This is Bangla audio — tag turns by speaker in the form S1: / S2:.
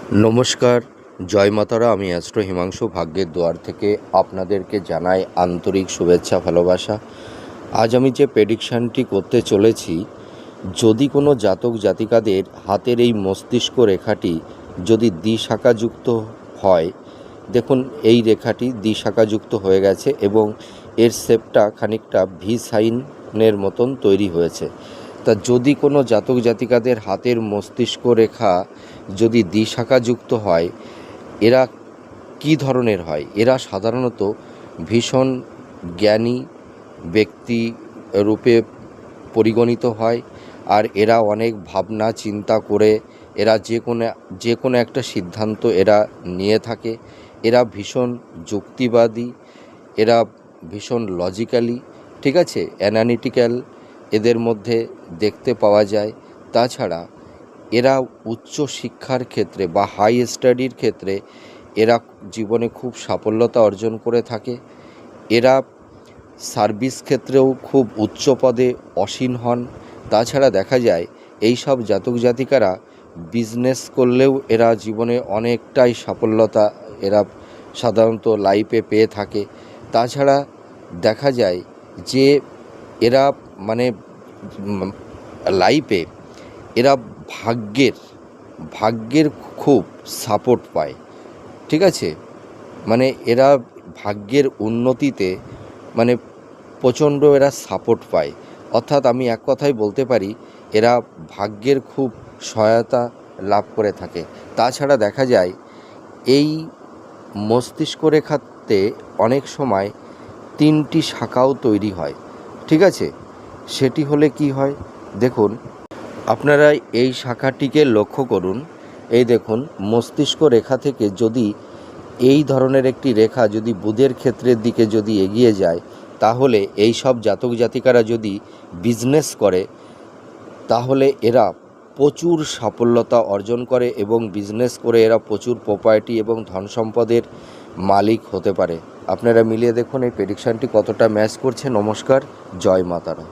S1: নমস্কার, জয় মাতারা। আমি অ্যাস্ট্রো হিমাংশু ভাগ্যের দুয়ার থেকে আপনাদেরকে জানাই আন্তরিক শুভেচ্ছা ভালোবাসা। আজ আমি যে প্রেডিকশানটি করতে চলেছি, যদি কোনো জাতক জাতিকাদের হাতের এই মস্তিষ্ক রেখাটি যদি দ্বিশাখাযুক্ত হয়, দেখুন এই রেখাটি দ্বিশাখাযুক্ত হয়ে গেছে এবং এর শেপটা খানিকটা ভি সাইনের মতন তৈরি হয়েছে। তা যদি কোনো জাতক জাতিকাদের হাতের মস্তিষ্ক রেখা যদি দ্বিশাখাযুক্ত হয়, এরা কী ধরনের হয়? এরা সাধারণত ভীষণ জ্ঞানী ব্যক্তি রূপে পরিগণিত হয়। আর এরা অনেক ভাবনা চিন্তা করে এরা যে কোনো একটা সিদ্ধান্ত এরা নিয়ে থাকে। এরা ভীষণ যুক্তিবাদী, এরা ভীষণ লজিক্যালি, ঠিক আছে, অ্যানালিটিক্যাল এদের মধ্যে দেখতে পাওয়া যায়। তাছাড়া এরা উচ্চ শিক্ষার ক্ষেত্রে বা হাই স্টাডির ক্ষেত্রে এরা জীবনে খুব সাফল্যতা অর্জন করে থাকে। এরা সার্ভিস ক্ষেত্রেও খুব উচ্চ পদে আসীন হন। তাছাড়া দেখা যায় এই সব জাতক জাতিকারা বিজনেস করলেও এরা জীবনে অনেকটাই সাফল্যতা এরা সাধারণত লাইফে পেয়ে থাকে। তাছাড়া দেখা যায় যে এরা মানে লাইফে এরা ভাগ্যের খুব সাপোর্ট পায়, ঠিক আছে। মানে এরা ভাগ্যের উন্নতিতে মানে প্রচণ্ড এরা সাপোর্ট পায়। অর্থাৎ আমি এক কথায় বলতে পারি এরা ভাগ্যের খুব সহায়তা লাভ করে থাকে। তাছাড়া দেখা যায় এই মস্তিষ্ক রেখাতে অনেক সময় 3টি শাখাও তৈরি হয়, ঠিক আছে। সেটি হলে কি হয় দেখুন, আপনারা এই শাখাটিকে লক্ষ্য করুন। এই দেখুন, মস্তিষ্ক রেখা থেকে যদি এই ধরনের একটি রেখা যদি বুধের ক্ষেত্রের দিকে যদি এগিয়ে যায়, তাহলে এই সব জাতক জাতিকারা যদি বিজনেস করে তাহলে এরা প্রচুর সাফল্যতা অর্জন করে এবং বিজনেস করে এরা প্রচুর প্রপার্টি এবং ধন সম্পদের মালিক হতে পারে। আপনারা মিলিয়ে দেখুন এই প্রেডিকশানটি কতটা ম্যাচ করছে। নমস্কার, জয় মাতারা।